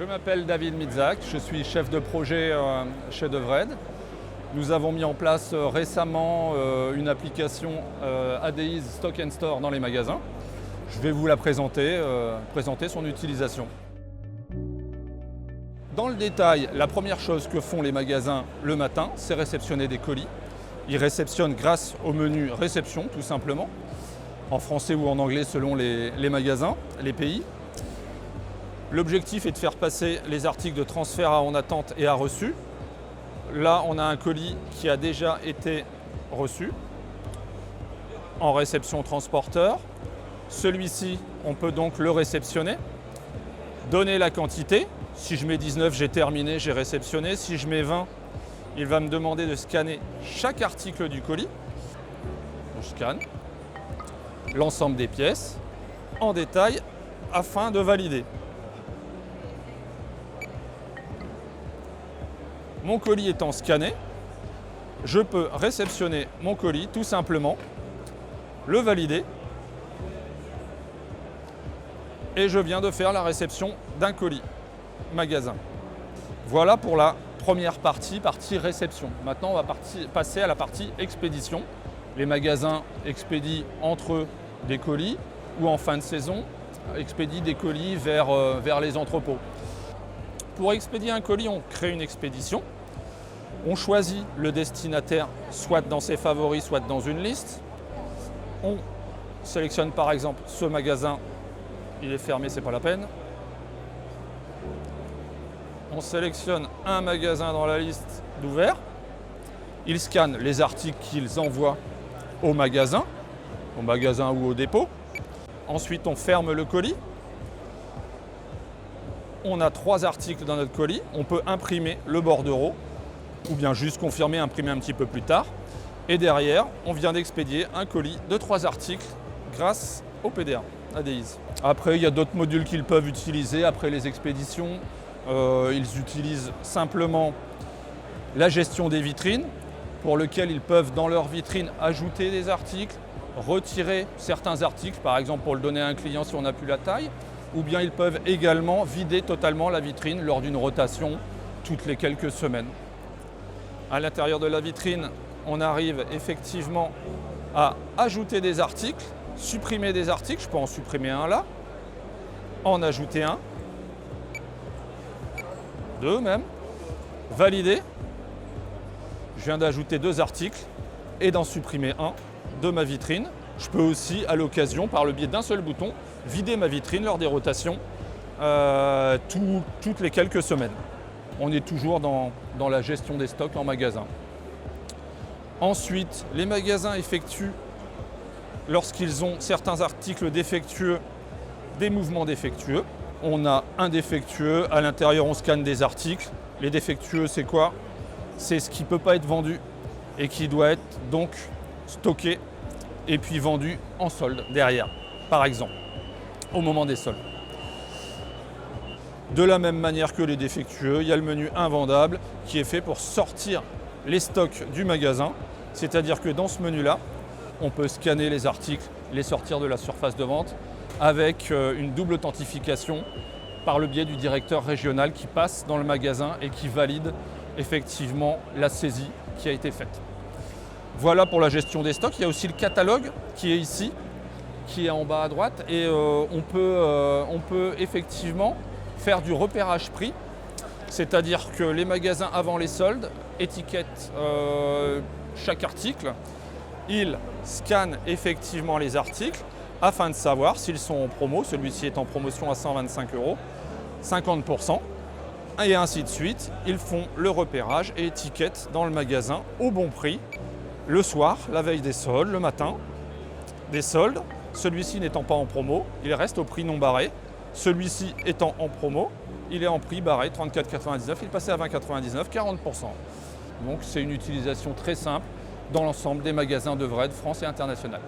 Je m'appelle David Mitzak, je suis chef de projet chez Devred. Nous avons mis en place récemment une application ADIZ Stock and Store dans les magasins. Je vais vous la présenter son utilisation. Dans le détail, la première chose que font les magasins le matin, c'est réceptionner des colis. Ils réceptionnent grâce au menu réception, tout simplement, en français ou en anglais selon les magasins, les pays. L'objectif est de faire passer les articles de transfert à en attente et à reçu. Là, on a un colis qui a déjà été reçu en réception transporteur. Celui-ci, on peut donc le réceptionner, donner la quantité. Si je mets 19, j'ai terminé, j'ai réceptionné. Si je mets 20, il va me demander de scanner chaque article du colis. Je scanne l'ensemble des pièces en détail afin de valider. Mon colis étant scanné, je peux réceptionner mon colis tout simplement, le valider et je viens de faire la réception d'un colis magasin. Voilà pour la première partie réception. Maintenant, on va passer à la partie expédition. Les magasins expédient entre eux des colis ou en fin de saison, expédient des colis vers les entrepôts. Pour expédier un colis, on crée une expédition. On choisit le destinataire soit dans ses favoris, soit dans une liste. On sélectionne par exemple ce magasin. Il est fermé, c'est pas la peine. On sélectionne un magasin dans la liste d'ouverts. Ils scannent les articles qu'ils envoient au magasin ou au dépôt. Ensuite, on ferme le colis. On a 3 articles dans notre colis. On peut imprimer le bordereau ou bien juste confirmer, imprimer un petit peu plus tard. Et derrière, on vient d'expédier un colis de 3 articles grâce au PDA ADIZ. Après, il y a d'autres modules qu'ils peuvent utiliser après les expéditions. Ils utilisent simplement la gestion des vitrines, pour lequel ils peuvent dans leur vitrine ajouter des articles, retirer certains articles, par exemple pour le donner à un client si on n'a plus la taille, ou bien ils peuvent également vider totalement la vitrine lors d'une rotation toutes les quelques semaines. À l'intérieur de la vitrine, on arrive effectivement à ajouter des articles, supprimer des articles, je peux en supprimer un là, en ajouter un, 2 même, valider. Je viens d'ajouter 2 articles et d'en supprimer un de ma vitrine. Je peux aussi, à l'occasion, par le biais d'un seul bouton, vider ma vitrine lors des rotations toutes les quelques semaines. On est toujours dans la gestion des stocks en magasin. Ensuite, les magasins effectuent, lorsqu'ils ont certains articles défectueux, des mouvements défectueux. On a un défectueux, à l'intérieur on scanne des articles. Les défectueux, c'est quoi? C'est ce qui ne peut pas être vendu et qui doit être donc stocké et puis vendu en solde derrière, par exemple, au moment des soldes. De la même manière que les défectueux, il y a le menu invendable qui est fait pour sortir les stocks du magasin. C'est-à-dire que dans ce menu-là, on peut scanner les articles, les sortir de la surface de vente avec une double authentification par le biais du directeur régional qui passe dans le magasin et qui valide effectivement la saisie qui a été faite. Voilà pour la gestion des stocks. Il y a aussi le catalogue qui est ici, qui est en bas à droite et on peut effectivement faire du repérage prix, c'est-à-dire que les magasins avant les soldes étiquettent chaque article, ils scannent effectivement les articles afin de savoir s'ils sont en promo. Celui-ci est en promotion à 125 €, 50%, et ainsi de suite. Ils font le repérage et étiquettent dans le magasin au bon prix, le soir, la veille des soldes, le matin des soldes. Celui-ci n'étant pas en promo, il reste au prix non barré. Celui-ci étant en promo, il est en prix barré, 34,99 €, il passait à 20,99 €, 40%. Donc c'est une utilisation très simple dans l'ensemble des magasins Devred, France et international.